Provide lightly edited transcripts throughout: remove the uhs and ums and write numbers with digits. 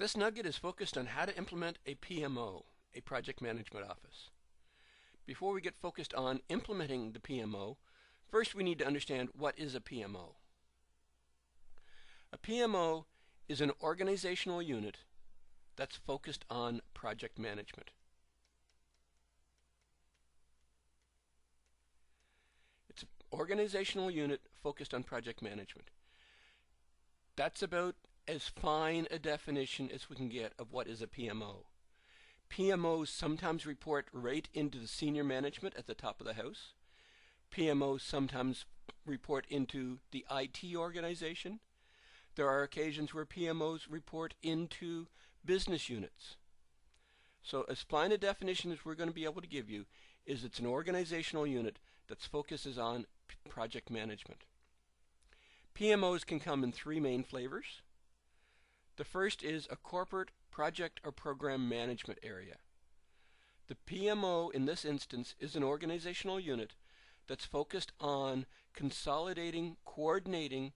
This nugget is focused on how to implement a PMO, a project management office. Before we get focused on implementing the PMO, first we need to understand what is a PMO. A PMO is an organizational unit that's focused on project management. It's an organizational unit focused on project management. That's about as fine a definition as we can get of what is a PMO. PMOs sometimes report right into the senior management at the top of the house. PMOs sometimes report into the IT organization. There are occasions where PMOs report into business units. So as fine a definition as we're going to be able to give you is it's an organizational unit that focuses on project management. PMOs can come in three main flavors. The first is a corporate project or program management area. The PMO in this instance is an organizational unit that's focused on consolidating, coordinating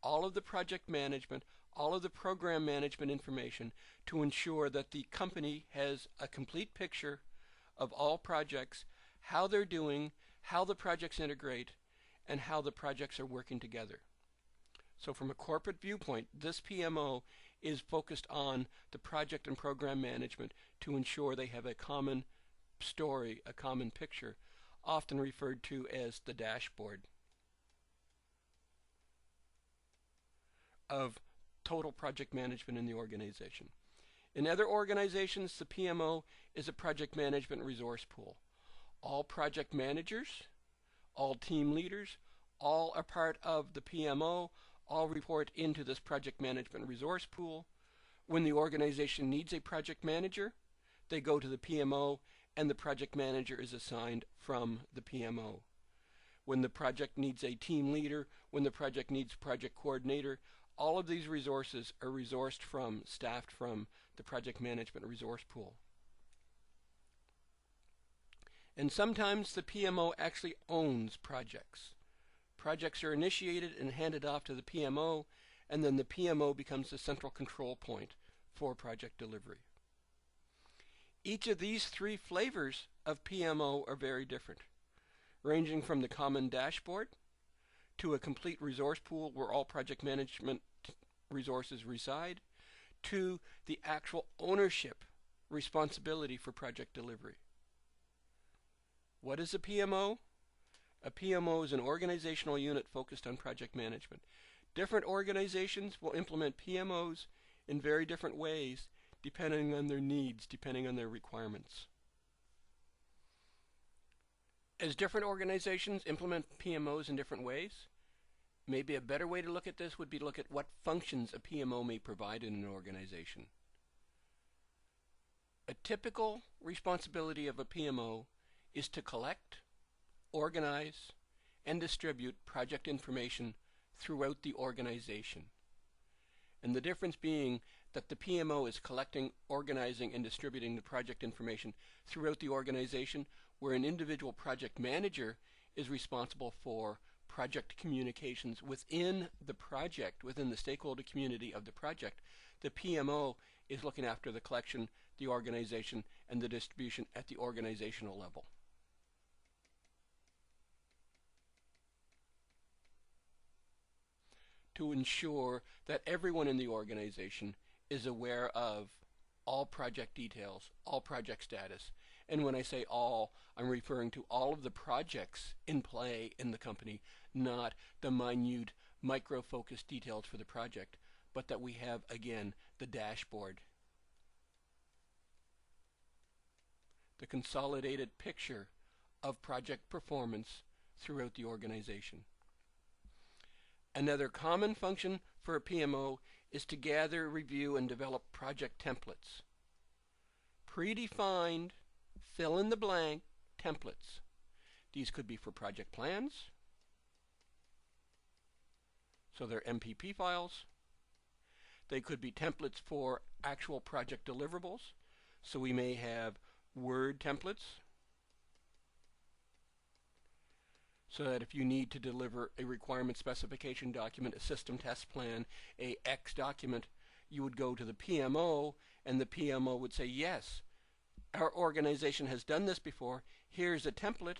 all of the project management, all of the program management information to ensure that the company has a complete picture of all projects, how they're doing, how the projects integrate, and how the projects are working together. So from a corporate viewpoint, this PMO is focused on the project and program management to ensure they have a common story, a common picture, often referred to as the dashboard of total project management in the organization. In other organizations, the PMO is a project management resource pool. All project managers, all team leaders, all are part of the PMO, all report into this project management resource pool. When the organization needs a project manager, they go to the PMO and the project manager is assigned from the PMO. When the project needs a team leader, when the project needs a project coordinator, all of these resources are resourced from, staffed from the project management resource pool. And sometimes the PMO actually owns projects. Projects are initiated and handed off to the PMO, and then the PMO becomes the central control point for project delivery. Each of these three flavors of PMO are very different, ranging from the common dashboard to a complete resource pool where all project management resources reside, to the actual ownership responsibility for project delivery. What is a PMO? A PMO is an organizational unit focused on project management. Different organizations will implement PMOs in very different ways depending on their needs, depending on their requirements. As different organizations implement PMOs in different ways, maybe a better way to look at this would be to look at what functions a PMO may provide in an organization. A typical responsibility of a PMO is to collect, organize, and distribute project information throughout the organization. And the difference being that the PMO is collecting, organizing, and distributing the project information throughout the organization, where an individual project manager is responsible for project communications within the project, within the stakeholder community of the project. The PMO is looking after the collection, the organization, and the distribution at the organizational level. To ensure that everyone in the organization is aware of all project details, all project status. And when I say all, I'm referring to all of the projects in play in the company, not the minute, micro-focused details for the project, but that we have, again, the dashboard, the consolidated picture of project performance throughout the organization. Another common function for a PMO is to gather, review, and develop project templates. Predefined, fill-in-the-blank templates. These could be for project plans, so they're MPP files. They could be templates for actual project deliverables, so we may have Word templates, so that if you need to deliver a requirement specification document, a system test plan, a X document, you would go to the PMO, and the PMO would say, yes, our organization has done this before. Here's a template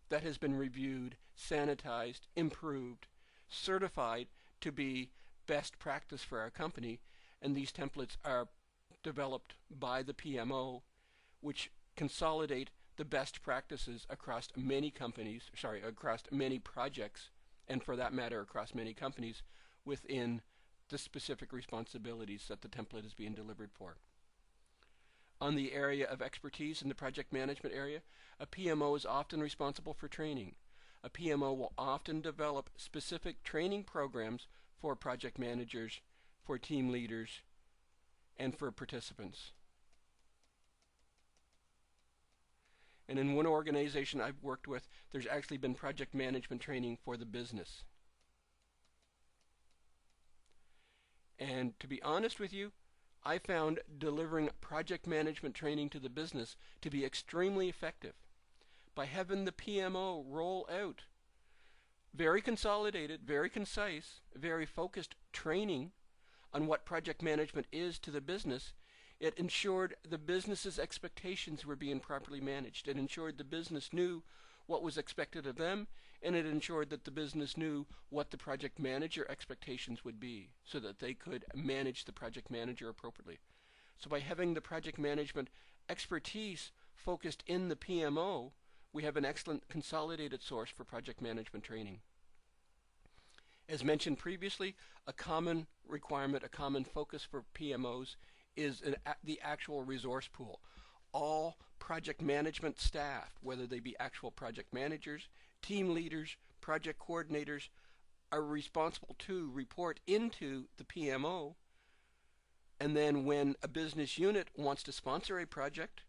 that has been reviewed, sanitized, improved, certified to be best practice for our company, and these templates are developed by the PMO, which consolidate the best practices across many companies, across many projects, and for that matter, across many companies within the specific responsibilities that the template is being delivered for. On the area of expertise in the project management area, a PMO is often responsible for training. A PMO will often develop specific training programs for project managers, for team leaders, and for participants. And in one organization I've worked with, there's actually been project management training for the business. And to be honest with you, I found delivering project management training to the business to be extremely effective. By having the PMO roll out very consolidated, very concise, very focused training on what project management is to the business, it ensured the business's expectations were being properly managed. It ensured the business knew what was expected of them, and it ensured that the business knew what the project manager expectations would be so that they could manage the project manager appropriately. So by having the project management expertise focused in the PMO, we have an excellent consolidated source for project management training. As mentioned previously, a common requirement, a common focus for PMOs is the actual resource pool. All project management staff, whether they be actual project managers, team leaders, project coordinators, are responsible to report into the PMO. And then when a business unit wants to sponsor a project,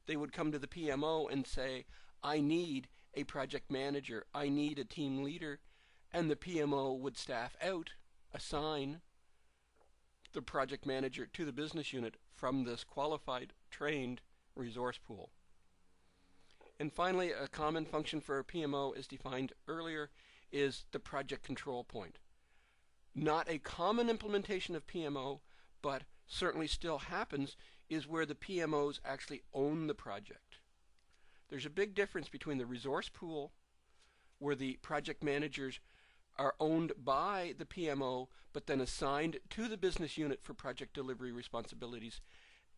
they would come to the PMO and say, I need a project manager, I need a team leader, and the PMO would staff out, assign the project manager to the business unit from this qualified, trained resource pool. And finally, a common function for a PMO, as defined earlier, is the project control point. Not a common implementation of PMO, but certainly still happens, is where the PMOs actually own the project. There's a big difference between the resource pool, where the project managers are owned by the PMO, but then assigned to the business unit for project delivery responsibilities,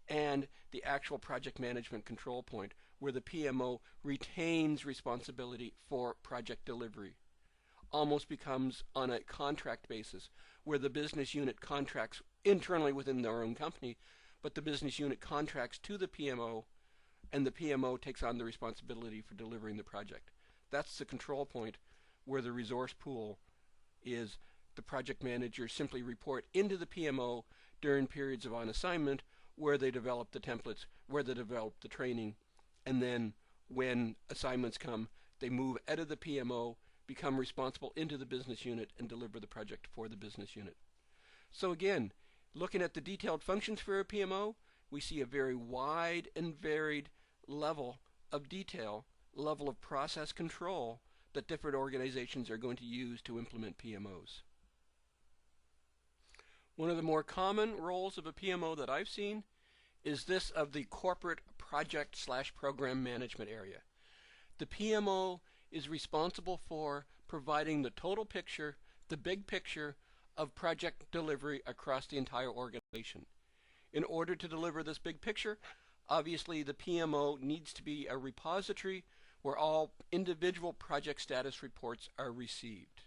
and the actual project management control point, where the PMO retains responsibility for project delivery. Almost becomes on a contract basis, where the business unit contracts internally within their own company, but the business unit contracts to the PMO, and the PMO takes on the responsibility for delivering the project. That's the control point, where the resource pool is the project managers simply report into the PMO during periods of on assignment, where they develop the templates, where they develop the training, and then when assignments come, they move out of the PMO, become responsible into the business unit, and deliver the project for the business unit. So again, looking at the detailed functions for a PMO, we see a very wide and varied level of detail, level of process control that different organizations are going to use to implement PMOs. One of the more common roles of a PMO that I've seen is this of the corporate project/program management area. The PMO is responsible for providing the total picture, the big picture of project delivery across the entire organization. In order to deliver this big picture, obviously the PMO needs to be a repository where all individual project status reports are received.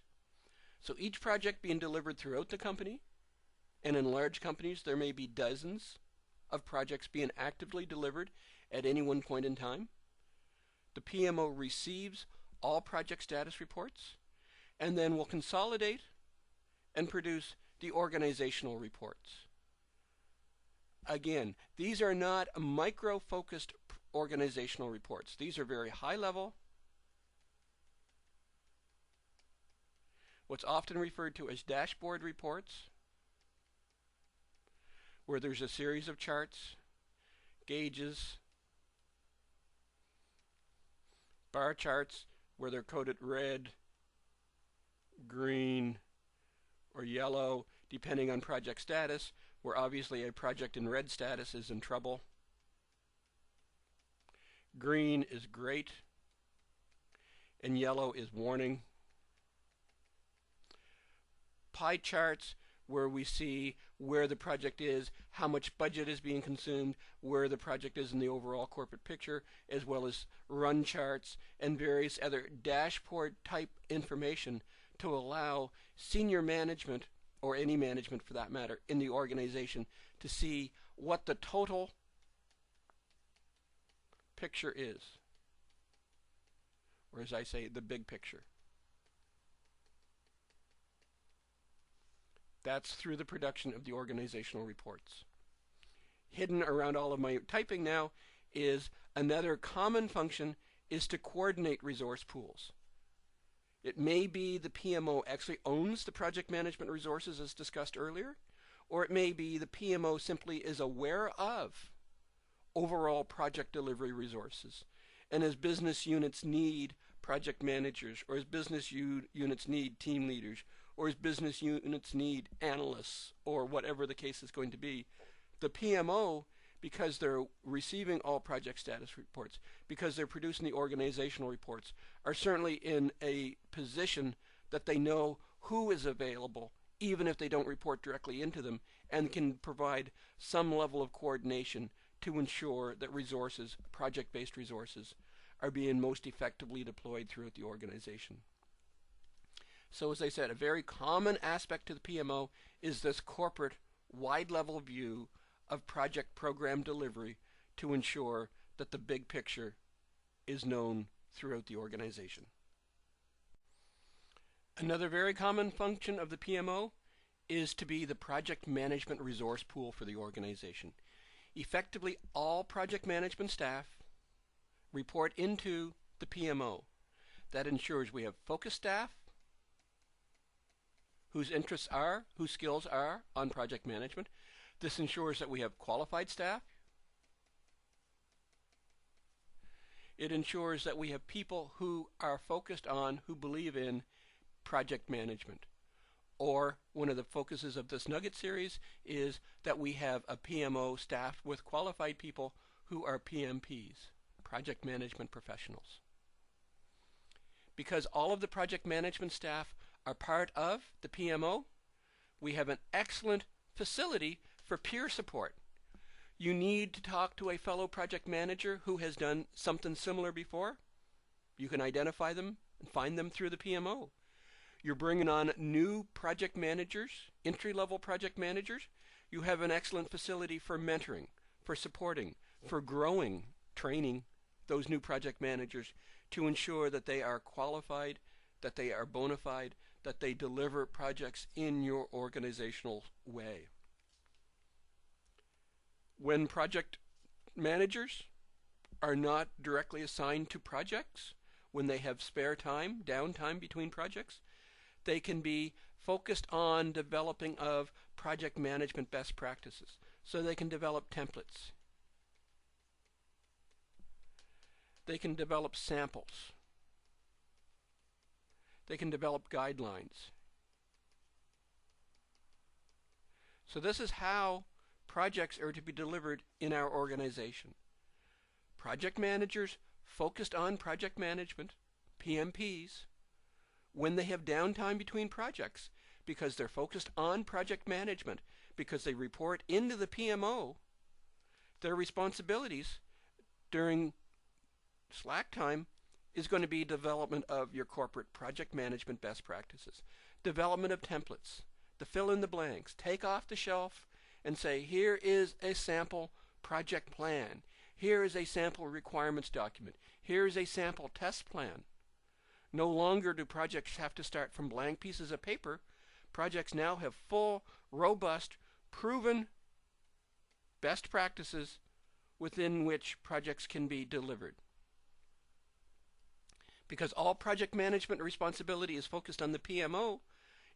So each project being delivered throughout the company, and in large companies there may be dozens of projects being actively delivered at any one point in time. The PMO receives all project status reports and then will consolidate and produce the organizational reports. Again, these are not micro-focused organizational reports. These are very high level, what's often referred to as dashboard reports, where there's a series of charts, gauges, bar charts where they're coded red, green, or yellow, depending on project status, where obviously a project in red status is in trouble. Green is great, and yellow is warning. Pie charts where we see where the project is, how much budget is being consumed, where the project is in the overall corporate picture, as well as run charts and various other dashboard type information to allow senior management, or any management for that matter, in the organization to see what the total picture is, or as I say, the big picture. That's through the production of the organizational reports. Hidden around all of my typing now is another common function is to coordinate resource pools. It may be the PMO actually owns the project management resources as discussed earlier, or it may be the PMO simply is aware of overall project delivery resources. And as business units need project managers, or as business units need team leaders, or as business units need analysts, or whatever the case is going to be, the PMO, because they're receiving all project status reports, because they're producing the organizational reports, are certainly in a position that they know who is available, even if they don't report directly into them, and can provide some level of coordination to ensure that resources, project-based resources, are being most effectively deployed throughout the organization. So as I said, a very common aspect to the PMO is this corporate wide-level view of project program delivery to ensure that the big picture is known throughout the organization. Another very common function of the PMO is to be the project management resource pool for the organization. Effectively, all project management staff report into the PMO. That ensures we have focused staff whose interests are, whose skills are on project management. This ensures that we have qualified staff. It ensures that we have people who are focused on, who believe in project management. Or one of the focuses of this Nugget series is that we have a PMO staffed with qualified people who are PMPs, project management professionals. Because all of the project management staff are part of the PMO, we have an excellent facility for peer support. You need to talk to a fellow project manager who has done something similar before. You can identify them and find them through the PMO. You're bringing on new project managers, entry-level project managers. You have an excellent facility for mentoring, for supporting, for growing, training those new project managers to ensure that they are qualified, that they are bona fide, that they deliver projects in your organizational way. When project managers are not directly assigned to projects, when they have spare time, downtime between projects, they can be focused on developing of project management best practices. So they can develop templates. They can develop samples. They can develop guidelines. So this is how projects are to be delivered in our organization. Project managers focused on project management, PMPs, when they have downtime between projects, because they're focused on project management, because they report into the PMO, their responsibilities during slack time is going to be development of your corporate project management best practices, development of templates, the fill in the blanks, take off the shelf and say, here is a sample project plan, here is a sample requirements document, here is a sample test plan. No longer do projects have to start from blank pieces of paper. Projects now have full, robust, proven best practices within which projects can be delivered. Because all project management responsibility is focused on the PMO,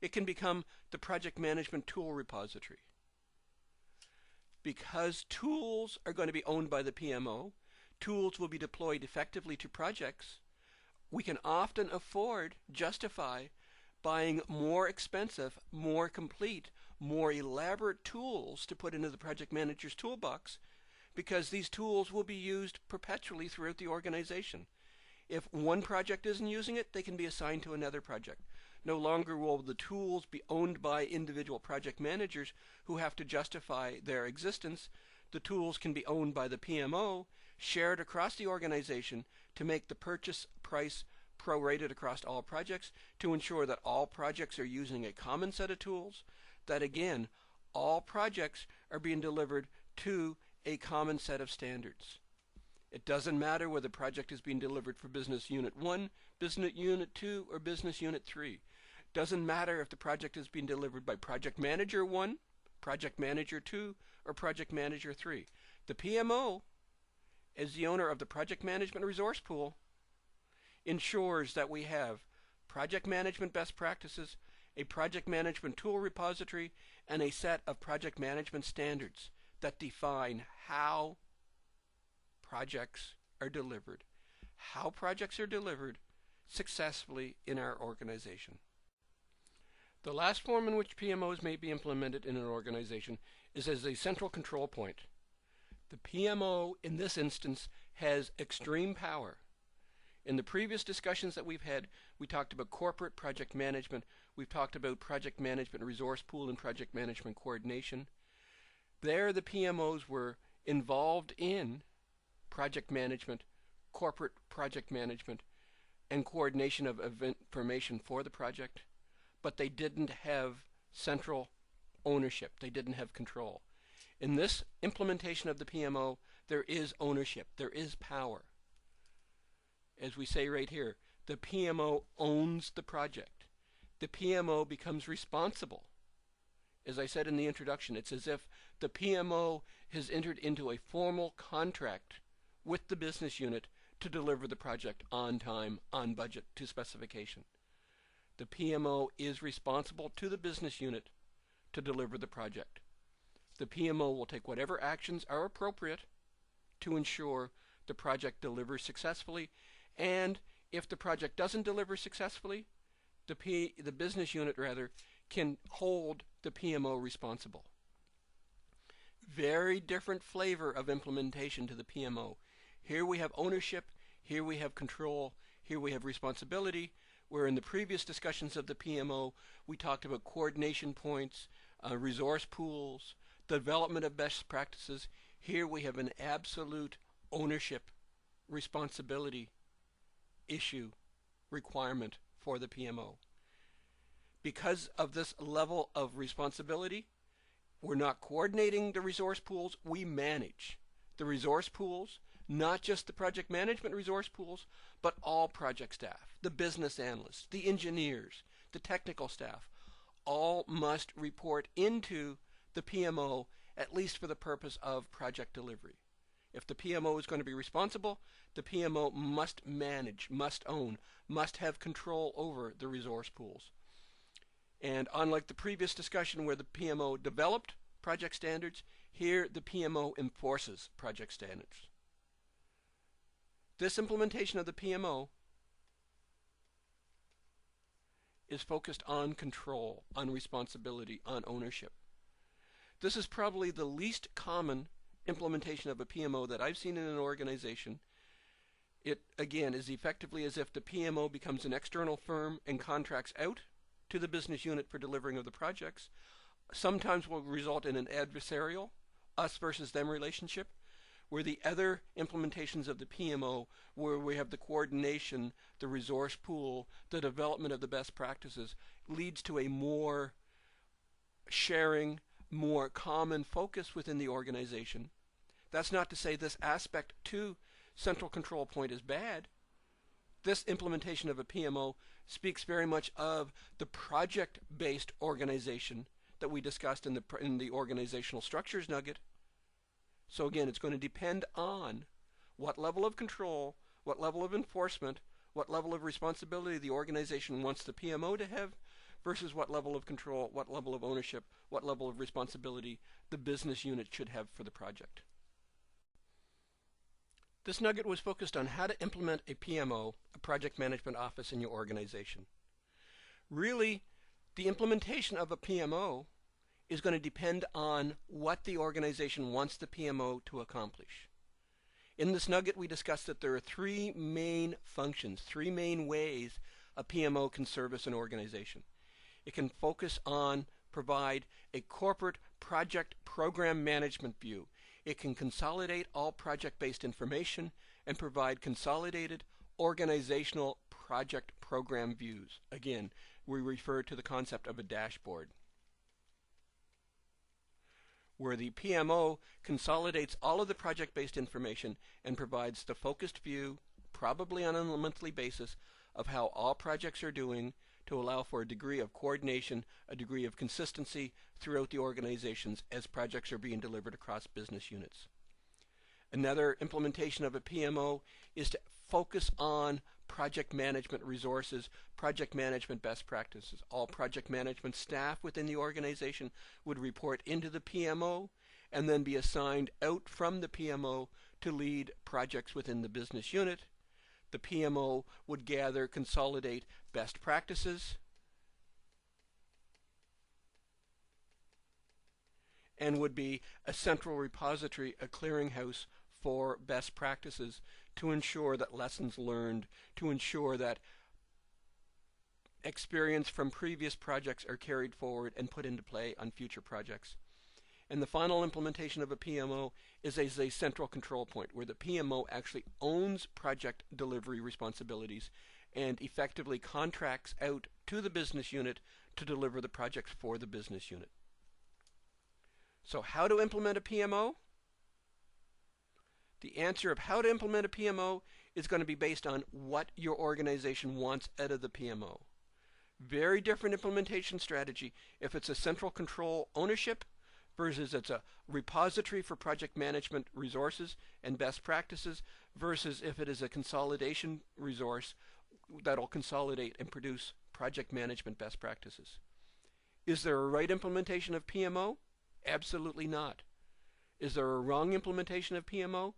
it can become the project management tool repository. Because tools are going to be owned by the PMO, tools will be deployed effectively to projects, we can often justify buying more expensive, more complete, more elaborate tools to put into the project manager's toolbox, because these tools will be used perpetually throughout the organization. If one project isn't using it, they can be assigned to another project. No longer will the tools be owned by individual project managers who have to justify their existence. The tools can be owned by the PMO, shared across the organization to make the purchase price prorated across all projects, to ensure that all projects are using a common set of tools, that again, all projects are being delivered to a common set of standards. It doesn't matter whether the project is being delivered for Business Unit 1, Business Unit 2, or Business Unit 3. Doesn't matter if the project is being delivered by Project Manager 1, Project Manager 2, or Project Manager 3. The PMO, as the owner of the project management resource pool, ensures that we have project management best practices, a project management tool repository, and a set of project management standards that define how projects are delivered, successfully in our organization. The last form in which PMOs may be implemented in an organization is as a central control point. The PMO in this instance has extreme power. In the previous discussions that we've had, we talked about corporate project management, we've talked about project management resource pool and project management coordination. There the PMOs were involved in project management, corporate project management, and coordination of information for the project, but they didn't have central ownership. They didn't have control. In this implementation of the PMO, there is ownership. There is power. As we say right here, the PMO owns the project. The PMO becomes responsible. As I said in the introduction, it's as if the PMO has entered into a formal contract with the business unit to deliver the project on time, on budget, to specification. The PMO is responsible to the business unit to deliver the project. The PMO will take whatever actions are appropriate to ensure the project delivers successfully, and if the project doesn't deliver successfully, the business unit can hold the PMO responsible. Very different flavor of implementation to the PMO. Here we have ownership, here we have control, here we have responsibility, where in the previous discussions of the PMO we talked about coordination points, resource pools, development of best practices. Here we have an absolute ownership, responsibility issue, requirement for the PMO. Because of this level of responsibility, we're not coordinating the resource pools, we manage the resource pools, not just the project management resource pools, but all project staff, the business analysts, the engineers, the technical staff, all must report into the PMO, at least for the purpose of project delivery. If the PMO is going to be responsible, the PMO must manage, must own, must have control over the resource pools. And unlike the previous discussion where the PMO developed project standards, here the PMO enforces project standards. This implementation of the PMO is focused on control, on responsibility, on ownership. This is probably the least common implementation of a PMO that I've seen in an organization. It, again, is effectively as if the PMO becomes an external firm and contracts out to the business unit for delivering of the projects. Sometimes will result in an adversarial, us versus them relationship, where the other implementations of the PMO, where we have the coordination, the resource pool, the development of the best practices, leads to a more sharing, more common focus within the organization. That's not to say this aspect to central control point is bad. This implementation of a PMO speaks very much of the project-based organization that we discussed in the organizational structures nugget. So again, it's going to depend on what level of control, what level of enforcement, what level of responsibility the organization wants the PMO to have versus what level of control, what level of ownership, what level of responsibility the business unit should have for the project. This nugget was focused on how to implement a PMO, a project management office, in your organization. Really, the implementation of a PMO is going to depend on what the organization wants the PMO to accomplish. In this nugget, we discussed that there are three main functions, three main ways a PMO can service an organization. It can focus on provide a corporate project program management view. It can consolidate all project-based information and provide consolidated organizational project program views. Again, we refer to the concept of a dashboard, where the PMO consolidates all of the project-based information and provides the focused view, probably on a monthly basis, of how all projects are doing to allow for a degree of coordination, a degree of consistency throughout the organizations as projects are being delivered across business units. Another implementation of a PMO is to focus on project management resources, project management best practices. All project management staff within the organization would report into the PMO and then be assigned out from the PMO to lead projects within the business unit. The PMO would gather, consolidate best practices, and would be a central repository, a clearinghouse for best practices to ensure that lessons learned, to ensure that experience from previous projects are carried forward and put into play on future projects. And the final implementation of a PMO is as a central control point, where the PMO actually owns project delivery responsibilities and effectively contracts out to the business unit to deliver the projects for the business unit. So how to implement a PMO? The answer of how to implement a PMO is going to be based on what your organization wants out of the PMO. Very different implementation strategy if it's a central control ownership versus it's a repository for project management resources and best practices versus if it is a consolidation resource that'll consolidate and produce project management best practices. Is there a right implementation of PMO? Absolutely not. Is there a wrong implementation of PMO?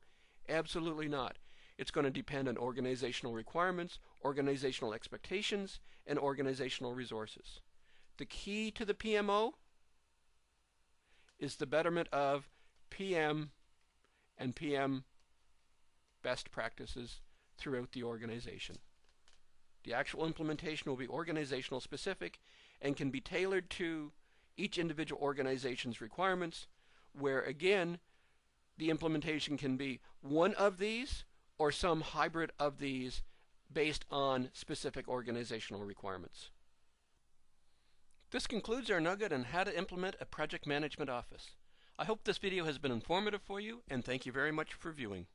Absolutely not. It's going to depend on organizational requirements, organizational expectations, and organizational resources. The key to the PMO is the betterment of PM and PM best practices throughout the organization. The actual implementation will be organizational specific and can be tailored to each individual organization's requirements, where again, the implementation can be one of these or some hybrid of these based on specific organizational requirements. This concludes our nugget on how to implement a project management office. I hope this video has been informative for you, and thank you very much for viewing.